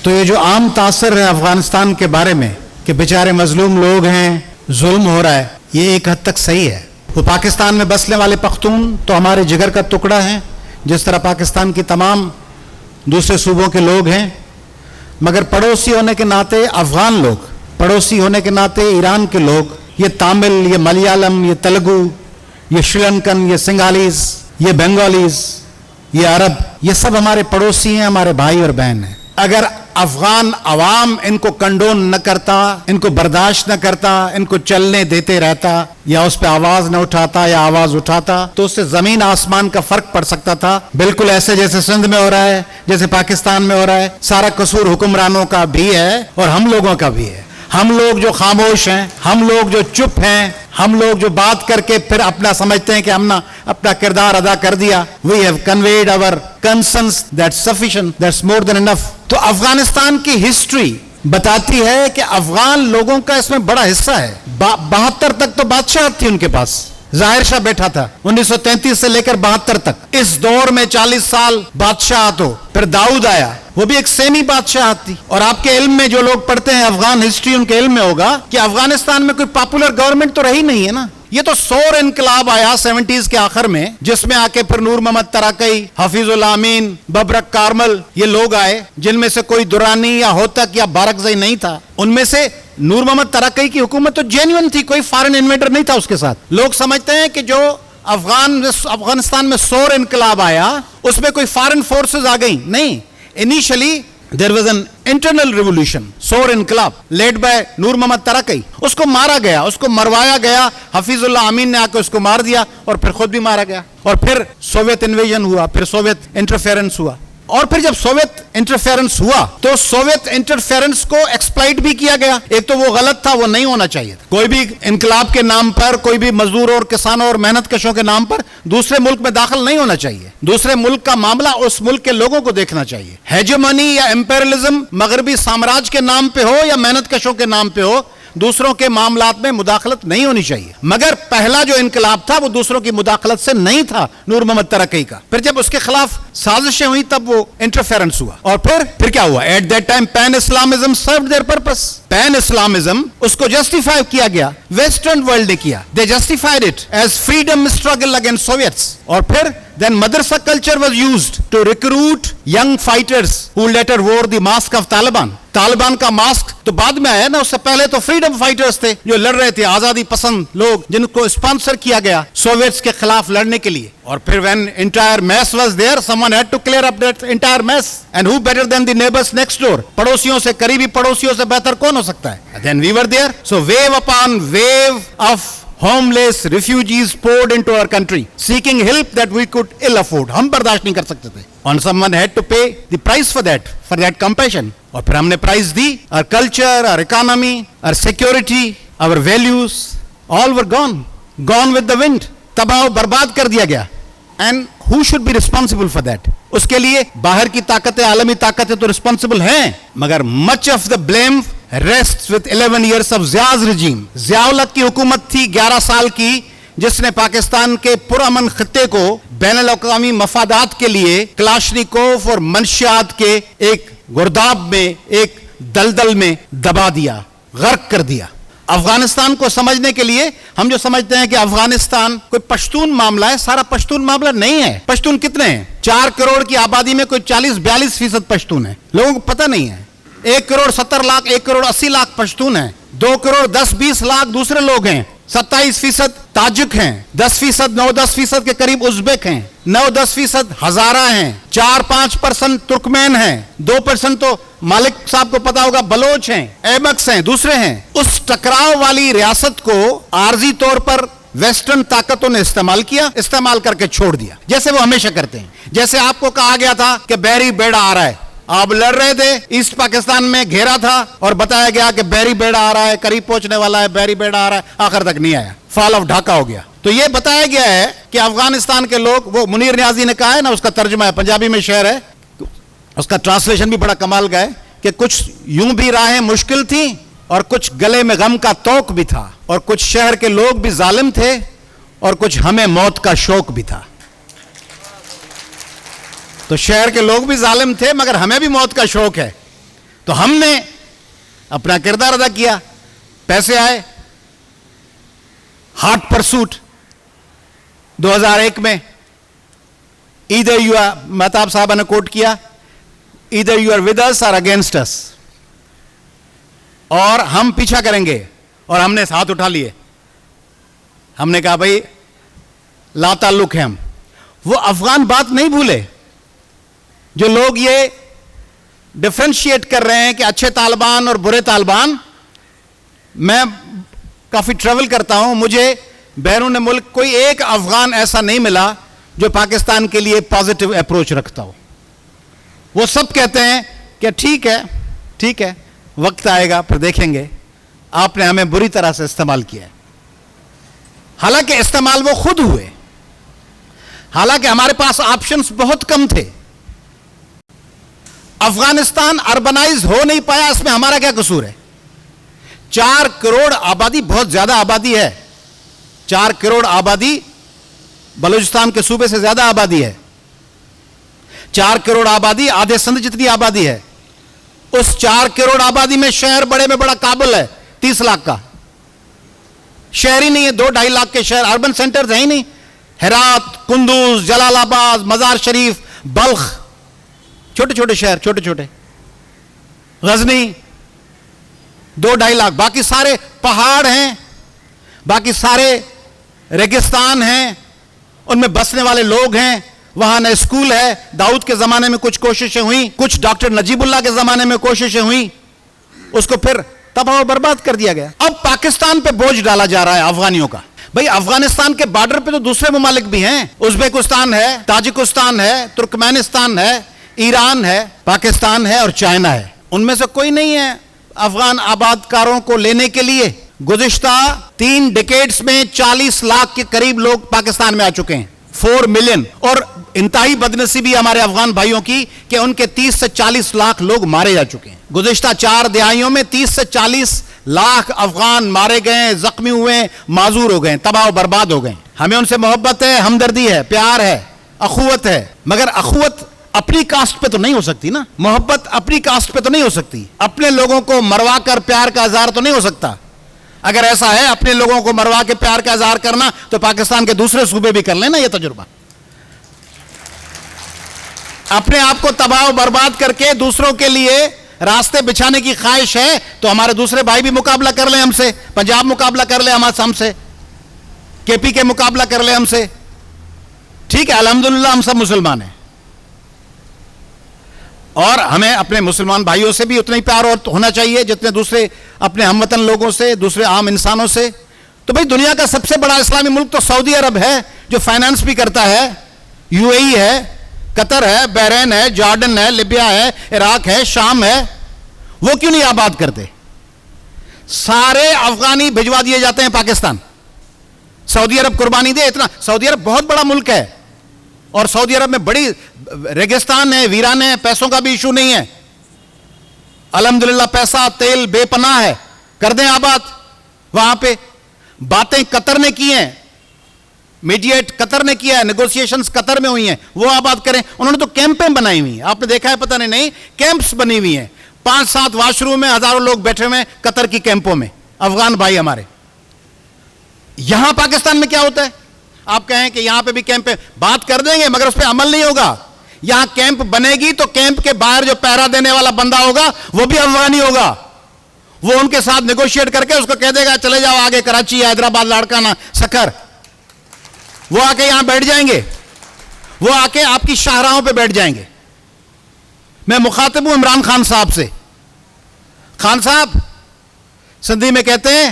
تو یہ جو عام تاثر ہے افغانستان کے بارے میں کہ بیچارے مظلوم لوگ ہیں، ظلم ہو رہا ہے، یہ ایک حد تک صحیح ہے. وہ پاکستان میں بسنے والے پختون تو ہمارے جگر کا ٹکڑا ہیں، جس طرح پاکستان کی تمام دوسرے صوبوں کے لوگ ہیں، مگر پڑوسی ہونے کے ناطے افغان لوگ، پڑوسی ہونے کے ناطے ایران کے لوگ، یہ تامل، یہ ملیالم، یہ تلگو، یہ شری لنکن، یہ سنگالیز، یہ بنگالیز، یہ عرب، یہ سب ہمارے پڑوسی ہیں، ہمارے بھائی اور بہن ہیں. اگر افغان عوام ان کو کنڈون نہ کرتا، ان کو برداشت نہ کرتا، ان کو چلنے دیتے رہتا، یا اس پہ آواز نہ اٹھاتا یا آواز اٹھاتا، تو اس سے زمین آسمان کا فرق پڑ سکتا تھا. بالکل ایسے جیسے سندھ میں ہو رہا ہے، جیسے پاکستان میں ہو رہا ہے. سارا قصور حکمرانوں کا بھی ہے اور ہم لوگوں کا بھی ہے. ہم لوگ جو خاموش ہیں، ہم لوگ جو چپ ہیں، ہم لوگ جو بات کر کے پھر اپنا سمجھتے ہیں کہ ہم نے اپنا کردار ادا کر دیا. We have conveyed our concerns, that's sufficient, that's more than enough. تو افغانستان کی ہسٹری بتاتی ہے کہ افغان لوگوں کا اس میں بڑا حصہ ہے. 72 تک تو بادشاہت تھی ان کے پاس، ظاہر شاہ بیٹھا تھا 1933 سے لے کر 72 تک. اس دور میں 40 سال بادشاہت ہو. پھر داؤد آیا، وہ بھی ایک سیمی بادشاہت تھی. اور آپ کے علم میں جو لوگ پڑھتے ہیں افغان ہسٹری، ان کے علم میں ہوگا کہ افغانستان میں کوئی پاپولر گورنمنٹ تو رہی نہیں ہے نا. یہ تو سور انقلاب آیا 70s کے آخر میں، جس میں آ کے پھر نور محمد ترقی، حفیظ اللہ امین، ببرک کارمل، یہ لوگ آئے جن میں سے کوئی درانی یا ہوتک یا بارکزئی نہیں تھا. ان میں سے نور محمد ترقی کی حکومت تو جینیون تھی، کوئی فارن انویڈر نہیں تھا اس کے ساتھ. لوگ سمجھتے ہیں کہ جو افغانستان میں سور انقلاب آیا اس میں کوئی فارن فورسز آ گئیں. نہیں، initially there was an internal revolution, سور انقلاب led by نور محمد ترقی. اس کو مارا گیا، اس کو مروایا گیا. حفیظ اللہ امین نے آ کے اس کو مار دیا اور پھر خود بھی مارا گیا. اور پھر سوویت انویژن ہوا، پھر سوویت انٹرفیرنس ہوا. اور پھر جب سوویت انٹرفیرنس ہوا تو سوویت انٹرفیرنس کو ایکسپلائٹ بھی کیا گیا. ایک تو وہ غلط تھا، وہ نہیں ہونا چاہیے تھا. کوئی بھی انقلاب کے نام پر، کوئی بھی مزدور اور کسانوں اور محنت کشوں کے نام پر دوسرے ملک میں داخل نہیں ہونا چاہیے. دوسرے ملک کا معاملہ اس ملک کے لوگوں کو دیکھنا چاہیے. ہیجمونی یا امپیرلزم مغربی سامراج کے نام پہ ہو یا محنت کشوں کے نام پہ ہو، دوسروں کے معاملات میں مداخلت نہیں ہونی چاہیے. مگر پہلا جو انقلاب تھا وہ دوسروں کی مداخلت سے نہیں تھا، نور محمد ترقی کا. پھر جب اس کے خلاف سازشیں ہوئی تب وہ انٹرفیرنس ہوا. اور پھر کیا ہوا؟ At that time pan Islamism served their purpose. Pan Islamism اس کو جسٹیفائی کیا گیا، ویسٹرن ورلڈ نے کیا. They justified it as freedom struggle against Soviets. اور پھر then madrasa culture was used to recruit young fighters who later wore the mask of Taliban. Taliban کا mask تو بعد میں آیا نا، اس سے پہلے تو فریڈم فائٹرز تھے جو لڑ رہے تھے، آزادی پسند لوگ جن کو اسپانسر کیا گیا سوویٹس کے خلاف لڑنے کے لیے. اور پھر when entire mess was there, someone had to clear up that entire mess. And who better than the neighbors next door? پڑوسیوں سے، قریبی پڑوسیوں سے بہتر کون ہو سکتا ہے؟ Then we were there. So wave upon wave of homeless refugees poured into our country seeking help that we could ill afford. ہم برداشت نہیں کر سکتے تھے. And someone had to pay the price for that compassion. اور پھر ہم نے پرائز دی. Our culture, our economy, our security, our values, all were gone with the wind. تباہ و برباد کر دیا گیا. And who should be responsible for that? اس کے لیے باہر کی طاقتیں، عالمی طاقتیں تو responsible ہیں، مگر much of the blame rests with 11 years of Zia's regime. Zia الحق کی حکومت تھی 11 سال کی، جس نے پاکستان کے پرامن خطے کو بین الاقوامی مفادات کے لیے کلاشنیکوف اور منشیات کے ایک گرداب میں، ایک دلدل میں دبا دیا، غرق کر دیا. افغانستان کو سمجھنے کے لیے ہم جو سمجھتے ہیں کہ افغانستان کوئی پشتون معاملہ ہے، سارا پشتون معاملہ نہیں ہے. پشتون کتنے ہیں؟ 4 کروڑ کی آبادی میں کوئی 40-42% پشتون ہیں. لوگوں کو پتہ نہیں ہے. 1 کروڑ 70 لاکھ، 1 کروڑ 80 لاکھ پشتون ہیں. 2 کروڑ 10-20 لاکھ دوسرے لوگ ہیں. 27% تاجک ہیں. 10% 9-10% کے قریب ازبیک ہیں. 9-10% ہزارہ ہیں. 4-5% ترکمین ہیں. 2% تو مالک صاحب کو پتا ہوگا بلوچ ہیں، ایبکس ہیں، دوسرے ہیں. اس ٹکراؤ والی ریاست کو عارضی طور پر ویسٹرن طاقتوں نے استعمال کر کے چھوڑ دیا، جیسے وہ ہمیشہ کرتے ہیں. جیسے آپ کو کہا گیا تھا کہ بحری بیڑا آ رہا ہے، آپ لڑ رہے تھے، ایسٹ پاکستان میں گھیرا تھا اور بتایا گیا کہ بحری بیڑا آ رہا ہے، قریب پہنچنے والا ہے، بحری بیڑا آ رہا ہے، آخر تک نہیں آیا، فال آف ڈھاکہ ہو گیا. تو یہ بتایا گیا ہے کہ افغانستان کے لوگ، وہ منیر نیازی نے کہا ہے نا، اس کا ترجمہ ہے، پنجابی میں شعر ہے، اس کا ٹرانسلیشن بھی بڑا کمال کا ہے کہ کچھ یوں بھی راہیں مشکل تھیں اور کچھ گلے میں غم کا توق بھی تھا، اور کچھ شہر کے لوگ بھی ظالم تھے اور کچھ ہمیں موت کا شوق بھی تھا. تو شہر کے لوگ بھی ظالم تھے مگر ہمیں بھی موت کا شوق ہے. تو ہم نے اپنا کردار ادا کیا, پیسے آئے, ہاٹ پرسوٹ 2001 میں, either you are, مہتاب صاحبہ نے کوٹ کیا, either you are with us or against us, اور ہم پیچھا کریں گے. اور ہم نے ہاتھ اٹھا لیے, ہم نے کہا بھائی لا تعلق ہے ہم. وہ افغان بات نہیں بھولے جو لوگ یہ ڈفرینشیٹ کر رہے ہیں کہ اچھے طالبان اور برے طالبان. میں کافی ٹریول کرتا ہوں, مجھے بیرون ملک کوئی ایک افغان ایسا نہیں ملا جو پاکستان کے لیے پازیٹیو اپروچ رکھتا ہو. وہ سب کہتے ہیں کہ ٹھیک ہے ٹھیک ہے, وقت آئے گا پھر دیکھیں گے, آپ نے ہمیں بری طرح سے استعمال کیا ہے. حالانکہ استعمال وہ خود ہوئے, حالانکہ ہمارے پاس آپشنز بہت کم تھے. افغانستان اربنائز ہو نہیں پایا, اس میں ہمارا کیا قصور ہے؟ 4 کروڑ آبادی, بہت زیادہ آبادی ہے, 4 کروڑ آبادی, بلوچستان کے صوبے سے زیادہ آبادی ہے. 4 کروڑ آبادی, آدھے سندھ جتنی آبادی ہے. اس 4 کروڑ آبادی میں شہر بڑے میں بڑا کابل ہے, 30 لاکھ کا شہر ہی نہیں ہے. 2-2.5 لاکھ کے شہر, اربن سینٹرز ہیں ہی نہیں. ہرات, کندوز, جلال آباد, مزار شریف, بلخ, چھوٹے چھوٹے شہر, چھوٹے چھوٹے. غزنی 2-2.5 لاکھ. باقی سارے پہاڑ ہیں, باقی سارے ریگستان ہیں, ان میں بسنے والے لوگ ہیں. وہاں نہ اسکول ہے. داؤد کے زمانے میں کچھ کوششیں ہوئیں, کچھ ڈاکٹر نجیب اللہ کے زمانے میں کوششیں ہوئیں, اس کو پھر تباہ و برباد کر دیا گیا. اب پاکستان پہ بوجھ ڈالا جا رہا ہے افغانیوں کا. بھئی افغانستان کے بارڈر پہ تو دوسرے ممالک بھی ہیں, ازبیکستان ہے, تاجکستان ہے, ترکمانستان ہے, ایران ہے, پاکستان ہے اور چائنا ہے. ان میں سے کوئی نہیں ہے افغان آباد کاروں کو لینے کے لیے. گزشتہ 3 ڈیکیڈز میں 40 لاکھ کے قریب لوگ پاکستان میں آ چکے ہیں, 4 ملین. اور انتہائی بدنصیبی ہمارے افغان بھائیوں کی کہ ان کے 30 سے 40 لاکھ لوگ مارے جا چکے ہیں. گزشتہ 4 دہائیوں میں 30 سے 40 لاکھ افغان مارے گئے, زخمی ہوئے, معذور ہو گئے, تباہ و برباد ہو گئے. ہمیں ان سے محبت ہے, ہمدردی ہے, پیار ہے, اخوت ہے, مگر اخوت اپنی کاسٹ پہ تو نہیں ہو سکتی نا. محبت اپنی کاسٹ پہ تو نہیں ہو سکتی. اپنے لوگوں کو مروا کر پیار کا اظہار تو نہیں ہو سکتا. اگر ایسا ہے اپنے لوگوں کو مروا کے پیار کا اظہار کرنا, تو پاکستان کے دوسرے صوبے بھی کر لیں نا یہ تجربہ. اپنے آپ کو تباہ و برباد کر کے دوسروں کے لیے راستے بچھانے کی خواہش ہے تو ہمارے دوسرے بھائی بھی مقابلہ کر لیں ہم سے. پنجاب مقابلہ کر لیں ہم سے, کے پی کے مقابلہ کر لیں ہم سے. ٹھیک ہے, الحمدللہ ہم سب مسلمان ہیں, اور ہمیں اپنے مسلمان بھائیوں سے بھی اتنا ہی پیار ہونا چاہیے جتنے دوسرے اپنے ہم وطن لوگوں سے, دوسرے عام انسانوں سے. تو بھئی دنیا کا سب سے بڑا اسلامی ملک تو سعودی عرب ہے, جو فائنانس بھی کرتا ہے. یو اے ای ہے, قطر ہے, بحرین ہے, جارڈن ہے, لیبیا ہے, عراق ہے, شام ہے. وہ کیوں نہیں آباد کرتے؟ سارے افغانی بھجوا دیے جاتے ہیں پاکستان. سعودی عرب قربانی دے اتنا. سعودی عرب بہت بڑا ملک ہے, اور سعودی عرب میں بڑی ریگستان ہے, ویران ہے, پیسوں کا بھی ایشو نہیں ہے. الحمدللہ پیسہ تیل بے پناہ ہے, کر دیں آباد. وہاں پہ باتیں قطر نے کی ہیں, میڈیٹ قطر نے کیا ہے, نیگوسیشنز قطر میں ہوئی ہیں, وہ آباد کریں. انہوں نے تو کیمپیں بنائی ہوئی ہیں, آپ نے دیکھا ہے پتہ نہیں, کیمپس بنی ہوئی ہیں. 5-7 واش روم میں ہزاروں لوگ بیٹھے ہوئے ہیں قطر کی کیمپوں میں, افغان بھائی ہمارے. یہاں پاکستان میں کیا ہوتا ہے؟ آپ کہیں کہ یہاں پہ بھی کیمپ بات کر دیں گے, مگر اس پہ عمل نہیں ہوگا. یہاں کیمپ بنے گی تو کیمپ کے باہر جو پہرا دینے والا بندہ ہوگا وہ بھی افغانی ہوگا. وہ ان کے ساتھ نیگوشیٹ کر کے اس کو کہہ دے گا چلے جاؤ آگے کراچی, حیدرآباد, لاڑکانہ, سکھر. وہ آ کے یہاں بیٹھ جائیں گے, وہ آ کے آپ کی شاہراہوں پہ بیٹھ جائیں گے. میں مخاطب ہوں عمران خان صاحب سے. خان صاحب سندھی میں کہتے ہیں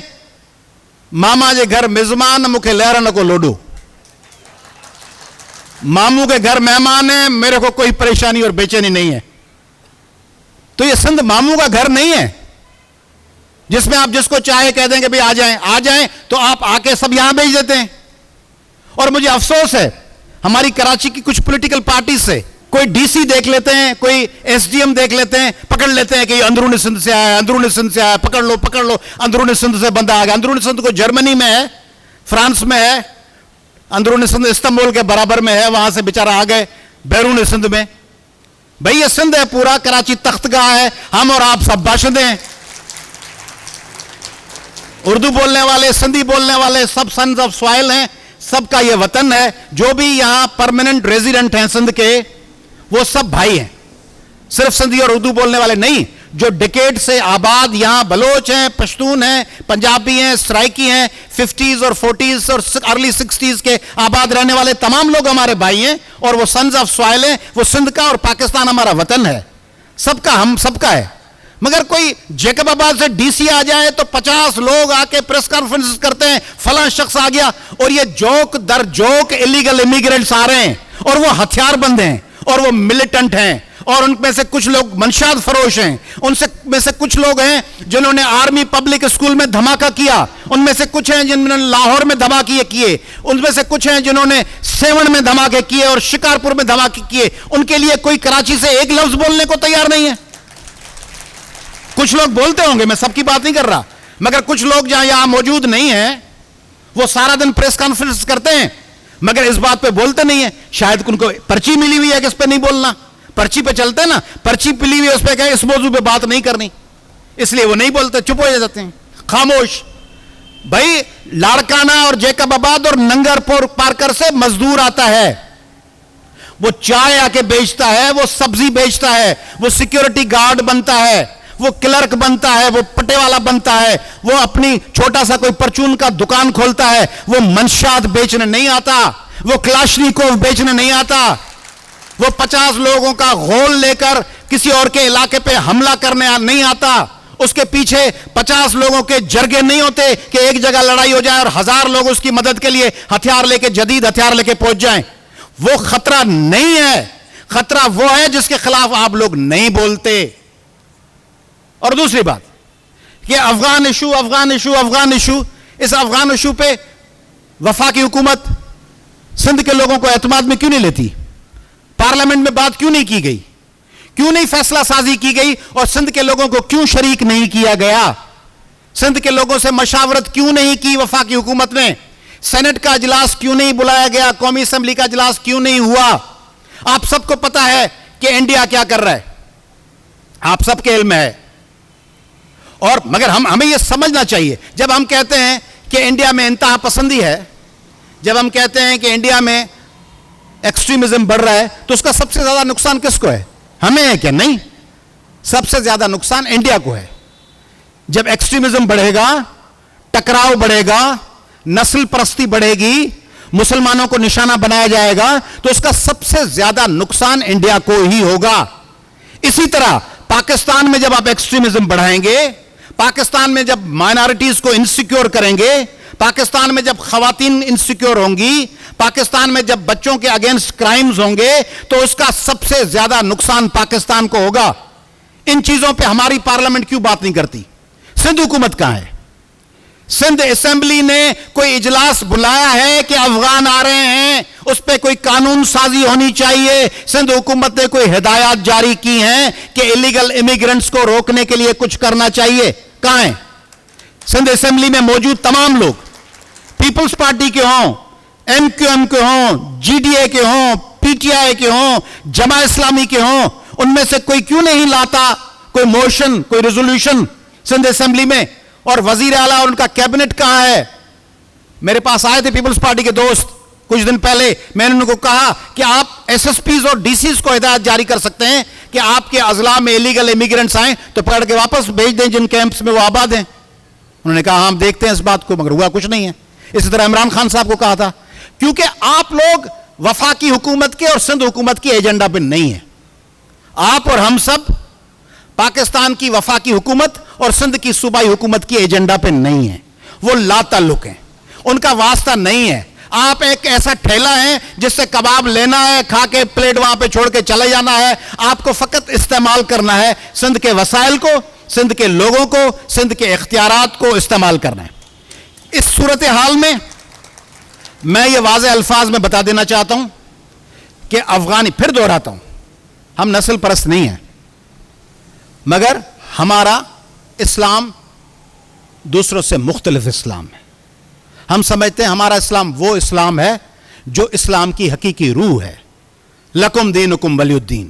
ماما جے گھر میزمان مکھے لہرن کو لوڈو. ماموں کے گھر مہمان ہیں, میرے کو کوئی پریشانی اور بے چینی نہیں ہے. تو یہ سندھ ماموں کا گھر نہیں ہے جس میں آپ جس کو چاہے کہہ دیں کہ بھئی آ جائیں تو آپ آ کے سب یہاں بھیج دیتے ہیں. اور مجھے افسوس ہے ہماری کراچی کی کچھ پولیٹیکل پارٹی سے, کوئی ڈی سی دیکھ لیتے ہیں, کوئی ایس ڈی ایم دیکھ لیتے ہیں, پکڑ لیتے ہیں کہ یہ اندرون سندھ سے آیا, اندرون سندھ سے آیا, پکڑ لو, اندرون سندھ سے بندہ آ گیا. اندرون سندھ کو جرمنی میں ہے, فرانس میں ہے, اندرون سندھ استنبول کے برابر میں ہے, وہاں سے بیچارہ آ گئے بیرون سندھ میں. بھئی یہ سندھ ہے پورا، کراچی تختگاہ ہے، ہم اور آپ سب باشندے ہیں، اردو بولنے والے، سندھی بولنے والے سب سنز آف سوائل ہیں، سب کا یہ وطن ہے. جو بھی یہاں پرماننٹ ریزیڈنٹ ہیں سندھ کے وہ سب بھائی ہیں، صرف سندھی اور اردو بولنے والے نہیں. جو ڈیکیڈ سے آباد یہاں بلوچ ہیں، پشتون ہیں، پنجابی ہیں، سرائکی ہیں، 50s اور 40s اور ارلی 60s کے آباد رہنے والے تمام لوگ ہمارے بھائی ہیں، اور وہ سنز آف سوائل ہیں. وہ سندھ کا اور پاکستان ہمارا وطن ہے، سب کا، ہم سب کا ہے. مگر کوئی جیکب آباد سے ڈی سی آ جائے تو 50 لوگ آ کے پریس کانفرنس کرتے ہیں، فلاں شخص آ گیا، اور یہ جوک در جوک الیگل امیگرنٹس آ رہے ہیں، اور وہ ہتھیار بند ہیں، اور وہ ملیٹنٹ ہیں، اور ان میں سے کچھ لوگ منشیات فروش ہیں، ان میں سے کچھ لوگ ہیں جنہوں نے آرمی پبلک اسکول میں دھماکہ کیا، ان میں سے کچھ ہیں جنہوں نے لاہور میں دھماکے کیے، ان میں سے کچھ ہیں جنہوں نے سیون میں دھماکے کیے اور شکارپور میں دھماکے کیے. ان کے لیے کوئی کراچی سے ایک لفظ بولنے کو تیار نہیں ہے. کچھ لوگ بولتے ہوں گے، میں سب کی بات نہیں کر رہا، مگر کچھ لوگ جہاں یہاں موجود نہیں ہیں وہ سارا دن پریس کانفرنس کرتے ہیں مگر اس بات پہ بولتے نہیں ہیں. شاید ان کو پرچی ملی ہوئی ہے کہ اس پہ نہیں بولنا، پرچی پہ چلتے ہیں نا، پرچی ملی ہوئی ہے اس پہ کہ اس موضوع پہ بات نہیں کرنی، اس لیے وہ نہیں بولتے، چپ ہو جاتے ہیں، خاموش. بھائی لاڑکانہ اور جیکب آباد اور ننگر پارکر سے مزدور آتا ہے، وہ چائے آ کے بیچتا ہے، وہ سبزی بیچتا ہے، وہ سیکیورٹی گارڈ بنتا ہے، وہ کلرک بنتا ہے، وہ پٹے والا بنتا ہے، وہ اپنی چھوٹا سا کوئی پرچون کا دکان کھولتا ہے. وہ منشیات بیچنے نہیں آتا، وہ کلاشنیکوف بیچنے نہیں آتا، وہ 50 لوگوں کا غول لے کر کسی اور کے علاقے پہ حملہ کرنے نہیں آتا. اس کے پیچھے 50 لوگوں کے جرگے نہیں ہوتے کہ ایک جگہ لڑائی ہو جائے اور 1000 لوگ اس کی مدد کے لیے ہتھیار لے کے، جدید ہتھیار لے کے پہنچ جائیں. وہ خطرہ نہیں ہے، خطرہ وہ ہے جس کے خلاف آپ لوگ نہیں بولتے. اور دوسری بات کہ افغان ایشو، اس افغان ایشو پہ وفاقی حکومت سندھ کے لوگوں کو اعتماد میں کیوں نہیں لیتی؟ پارلیمنٹ میں بات کیوں نہیں کی گئی؟ کیوں نہیں فیصلہ سازی کی گئی؟ اور سندھ کے لوگوں کو کیوں شریک نہیں کیا گیا؟ سندھ کے لوگوں سے مشاورت کیوں نہیں کی وفاقی حکومت نے؟ سینٹ کا اجلاس کیوں نہیں بلایا گیا؟ قومی اسمبلی کا اجلاس کیوں نہیں ہوا؟ آپ سب کو پتا ہے کہ انڈیا کیا کر رہا ہے، آپ سب کے علم میں ہے. اور مگر ہمیں یہ سمجھنا چاہیے، جب ہم کہتے ہیں کہ انڈیا میں انتہا پسندی ہے، جب ہم کہتے ہیں کہ انڈیا میں ایکسٹریمزم بڑھ رہا ہے، تو اس کا سب سے زیادہ نقصان کس کو ہے؟ ہمیں ہے کیا؟ نہیں، سب سے زیادہ نقصان انڈیا کو ہے. جب ایکسٹریمزم بڑھے گا، ٹکراؤ بڑھے گا، نسل پرستی بڑھے گی، مسلمانوں کو نشانہ بنایا جائے گا، تو اس کا سب سے زیادہ نقصان انڈیا کو ہی ہوگا. اسی طرح پاکستان میں جب آپ ایکسٹریمزم بڑھائیں گے، پاکستان میں جب مائنارٹیز کو انسیکیور کریں گے، پاکستان میں جب خواتین انسیکیور ہوں گی، پاکستان میں جب بچوں کے اگینسٹ کرائمز ہوں گے، تو اس کا سب سے زیادہ نقصان پاکستان کو ہوگا. ان چیزوں پہ ہماری پارلیمنٹ کیوں بات نہیں کرتی؟ سندھ حکومت کہاں ہے؟ سندھ اسمبلی نے کوئی اجلاس بلایا ہے کہ افغان آ رہے ہیں، اس پہ کوئی قانون سازی ہونی چاہیے؟ سندھ حکومت نے کوئی ہدایات جاری کی ہیں کہ الیگل امیگرنٹس کو روکنے کے لیے کچھ کرنا چاہیے؟ کہاں ہیں؟ سندھ اسمبلی میں موجود تمام لوگ، پیپلز پارٹی کے ہوں، ایم کیو ایم کے ہوں، جی ڈی اے کے ہوں، پی ٹی آئی کے ہوں، جماعت اسلامی کے ہوں، ان میں سے کوئی کیوں نہیں لاتا کوئی موشن، کوئی ریزولوشن سندھ اسمبلی میں؟ اور وزیر اعلیٰ اور ان کا کیبنٹ کہاں ہے؟ میرے پاس آئے تھے پیپلز پارٹی کے دوست کچھ دن پہلے، میں نے ان کو کہا کہ آپ ایس ایس پیز اور ڈی سیز کو ہدایت جاری کر سکتے ہیں کہ آپ کے اضلاع میں الیگل امیگرنٹس آئیں تو پکڑ کے واپس بھیج دیں جن کیمپس میں وہ آباد ہیں. انہوں نے کہا ہم دیکھتے ہیں اس بات کو، مگر ہوا کچھ نہیں ہے. اسی طرح عمران خان صاحب کو کہا تھا، کیونکہ آپ لوگ وفاقی حکومت کے اور سندھ حکومت کی ایجنڈا پہ نہیں ہیں. آپ اور ہم سب پاکستان کی وفاقی حکومت اور سندھ کی صوبائی حکومت کی ایجنڈا پہ نہیں ہیں. وہ لا تعلق ہیں، ان کا واسطہ نہیں ہے. آپ ایک ایسا ٹھیلا ہے جس سے کباب لینا ہے، کھا کے پلیٹ وہاں پہ چھوڑ کے چلے جانا ہے. آپ کو فقط استعمال کرنا ہے سندھ کے وسائل کو، سندھ کے لوگوں کو، سندھ کے اختیارات کو استعمال کرنا ہے. اس صورتحال میں میں یہ واضح الفاظ میں بتا دینا چاہتا ہوں کہ افغانی، پھر دہراتا ہوں، ہم نسل پرست نہیں ہیں، مگر ہمارا اسلام دوسروں سے مختلف اسلام ہے. ہم سمجھتے ہیں ہمارا اسلام وہ اسلام ہے جو اسلام کی حقیقی روح ہے. لکم دینکم ولی الدین.